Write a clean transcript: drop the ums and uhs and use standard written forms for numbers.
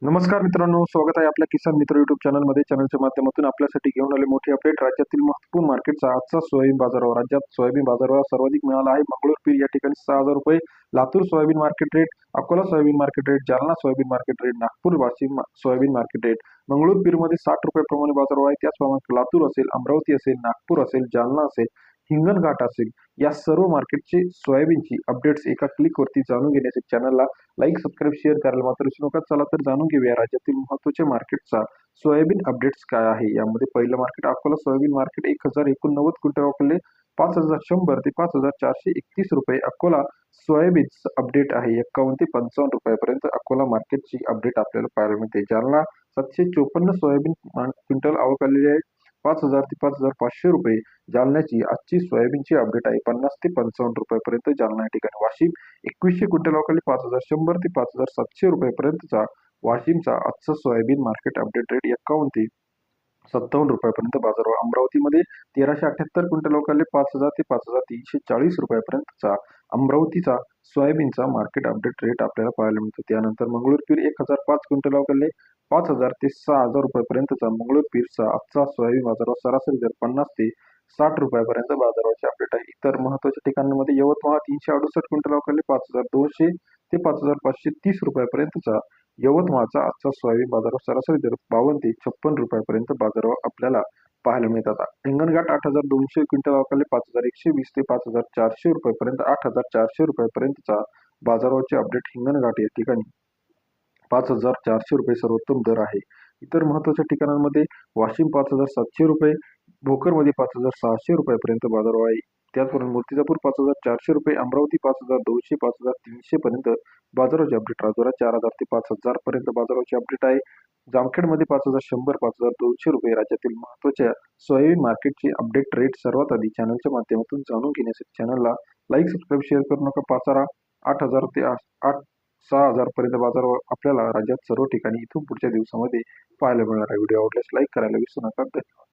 नमस्कार मित्रांनो, स्वागत आहे आपल्या किसान मित्र युट्यूब चॅनलमध्ये. चॅनलच्या माध्यमातून आपल्यासाठी घेऊन आले मोठी अपडेट. राज्यातील महत्त्वपूर्ण मार्केटचा आजचा सोयाबीन बाजारभाव. राज्यात सोयाबीन बाजारभाव सर्वाधिक मिळाला आहे. मंगळूर या ठिकाणी 6,000 रुपये, Latur soybean market rate, Akola soybean market rate, Jalna soybean market rate, Nagpur Washim soybean market rate. Mangalore मध्ये 60 रुपये प्रमाणे बाजारभाव आहे. त्याचप्रमाणे लातूर असेल, अमरावती असेल, नागपूर असेल, जालना असेल, हिंगणघाट असेल, या सर्व मार्केटचे सोयाबीनची अपडेट्स एका क्लिकवरती जाणून घेण्यासाठी चॅनलला लाईक, सबस्क्राईब, शेअर करायला मात्र विसरू नका. चला तर जाणून घेऊया राज्यातील महत्त्वाच्या मार्केटचा सोयाबीन अपडेट्स काय आहे. यामध्ये पहिलं market Akola soybean market 1089 quintal 5,100 ते 5,431 रुपये. अकोला सोयाबीन अपडेट आहे 51 ते 55 रुपयापर्यंत अकोला मार्केटची अपडेट आपल्याला पाहायला मिळते. जालना 754 सोयाबीन क्विंटल आवक आहे 5,000 ते 5,500 रुपये. जालन्याची आजची सोयाबीनची अपडेट आहे 50 ते 55 रुपयापर्यंत जालना या ठिकाणी. वाशिम 2100 क्विंटल अवकाळी 5,100 ते 5,700 रुपयापर्यंतचा वाशिमचा आजचा सोयाबीन मार्केट अपडेट रेट 51 ते 57 रुपयापर्यंत बाजारभाव. अमरावतीमध्ये 1378 क्विंटल अवकाळी 5,000 ते 5,340 रुपयापर्यंतचा अमरावतीचा सोयाबीनचा मार्केट अपडेट रेट आपल्याला पाहायला मिळतो. त्यानंतर मंगळूर 1005 क्विंटल अवकाळी 5,000 ते 6,000 रुपयापर्यंतचा मंगळूर पीरचा आजचा सोयाबीन बाजारभाव सरासरी दर 50 ते 60 रुपयापर्यंत बाजाराचे अपडेट आहे. इतर महत्त्वाच्या ठिकाणांमध्ये यवतमाळ 368 क्विंटल अवकाळी 5,200 ते 5,530 रुपयापर्यंतचा यवतमाळचा आजचा सोयाबीन बाजारभाव सरासरी दर 52 ते 56 रुपयापर्यंत बाजारभाव आपल्याला पाहायला मिळतात. हिंगणघाट 8,200 क्विंटल अवकाळी 5,120 ते 5,400 रुपयापर्यंत 8,400 रुपयापर्यंतचा बाजाराचे अपडेट हिंगणघाट या ठिकाणी 5,400 रुपये सर्वोत्तम दर आहे. इतर महत्त्वाच्या ठिकाणांमध्ये वाशिम 5,700 रुपये, भोकरमध्ये 5,600 रुपयापर्यंत बाजारभाव आहे. त्याचप्रमाणे मूर्तिजापूर 5,400 रुपये, अमरावती 5,200 5,300 पर्यंत बाजाराचे अपडेट. राजूरा 4,000 ते 5,000 पर्यंत बाजाराचे अपडेट आहे. जामखेडमध्ये 5,100 5,200 रुपये. राज्यातील महत्त्वाच्या सोयाबीन मार्केटची अपडेट रेट सर्वात आधी चॅनलच्या माध्यमातून जाणून घेण्यासाठी चॅनलला लाईक, सबस्क्राईब, शेअर करू नका. 8,000 ते 6,000 पर्यंत बाजार आपल्याला राज्यात सर्व ठिकाणी इथून पुढच्या दिवसामध्ये पाहायला मिळणार आहे. व्हिडिओ आवडल्यास लाईक करायला विसरू नका. धन्यवाद.